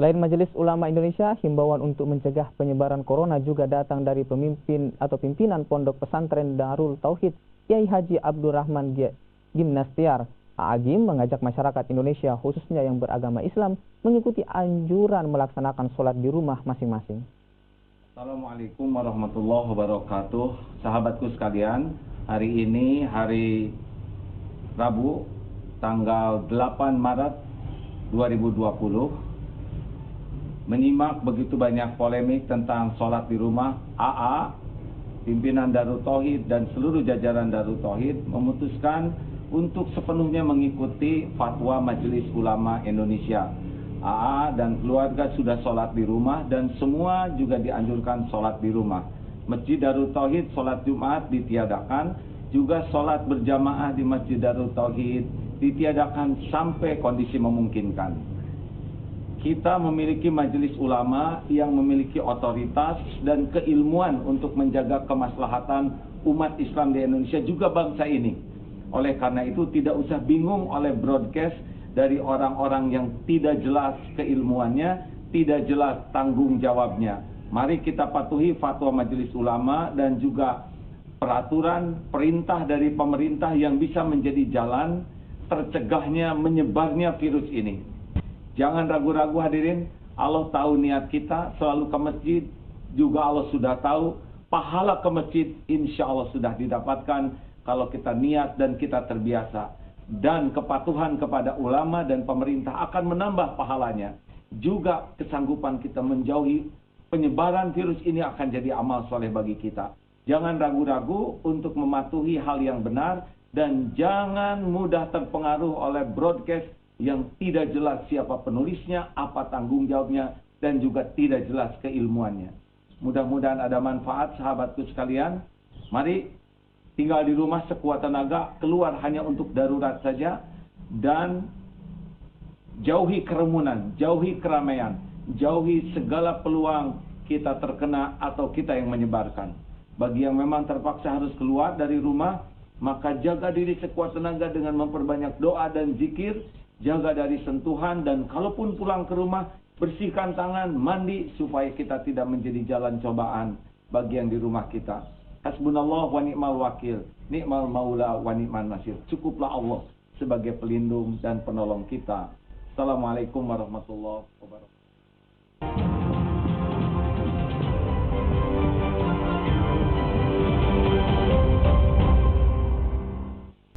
Selain Majelis Ulama Indonesia, himbauan untuk mencegah penyebaran corona juga datang dari pemimpin atau pimpinan Pondok Pesantren Darul Tauhid, Kiai Haji Abdurrahman Gimnastiar. Agim mengajak masyarakat Indonesia, khususnya yang beragama Islam, mengikuti anjuran melaksanakan sholat di rumah masing-masing. Assalamualaikum warahmatullahi wabarakatuh. Sahabatku sekalian, hari ini hari Rabu, tanggal 8 Maret 2020. Menyimak begitu banyak polemik tentang sholat di rumah, AA, pimpinan Darul Tauhid dan seluruh jajaran Darul Tauhid memutuskan untuk sepenuhnya mengikuti fatwa Majelis Ulama Indonesia. AA dan keluarga sudah sholat di rumah dan semua juga dianjurkan sholat di rumah. Masjid Darul Tauhid sholat Jumat ditiadakan, juga sholat berjamaah di Masjid Darul Tauhid ditiadakan sampai kondisi memungkinkan. Kita memiliki majelis ulama yang memiliki otoritas dan keilmuan untuk menjaga kemaslahatan umat Islam di Indonesia, juga bangsa ini. Oleh karena itu tidak usah bingung oleh broadcast dari orang-orang yang tidak jelas keilmuannya, tidak jelas tanggung jawabnya. Mari kita patuhi fatwa majelis ulama dan juga peraturan perintah dari pemerintah yang bisa menjadi jalan tercegahnya menyebarnya virus ini. Jangan ragu-ragu hadirin, Allah tahu niat kita selalu ke masjid, juga Allah sudah tahu pahala ke masjid insya Allah sudah didapatkan kalau kita niat dan kita terbiasa. Dan kepatuhan kepada ulama dan pemerintah akan menambah pahalanya. Juga kesanggupan kita menjauhi penyebaran virus ini akan jadi amal soleh bagi kita. Jangan ragu-ragu untuk mematuhi hal yang benar dan jangan mudah terpengaruh oleh broadcast yang tidak jelas siapa penulisnya, apa tanggung jawabnya, dan juga tidak jelas keilmuannya. Mudah-mudahan ada manfaat sahabatku sekalian. Mari tinggal di rumah sekuat tenaga, keluar hanya untuk darurat saja, dan jauhi kerumunan, jauhi keramaian, jauhi segala peluang kita terkena atau kita yang menyebarkan. Bagi yang memang terpaksa harus keluar dari rumah, maka jaga diri sekuat tenaga dengan memperbanyak doa dan zikir, jaga dari sentuhan, dan kalaupun pulang ke rumah, bersihkan tangan, mandi, supaya kita tidak menjadi jalan cobaan bagi yang di rumah kita. Hasbunallah wa ni'mal wakil, ni'mal maula wa ni'man nasir. Cukuplah Allah sebagai pelindung dan penolong kita. Assalamualaikum warahmatullahi wabarakatuh.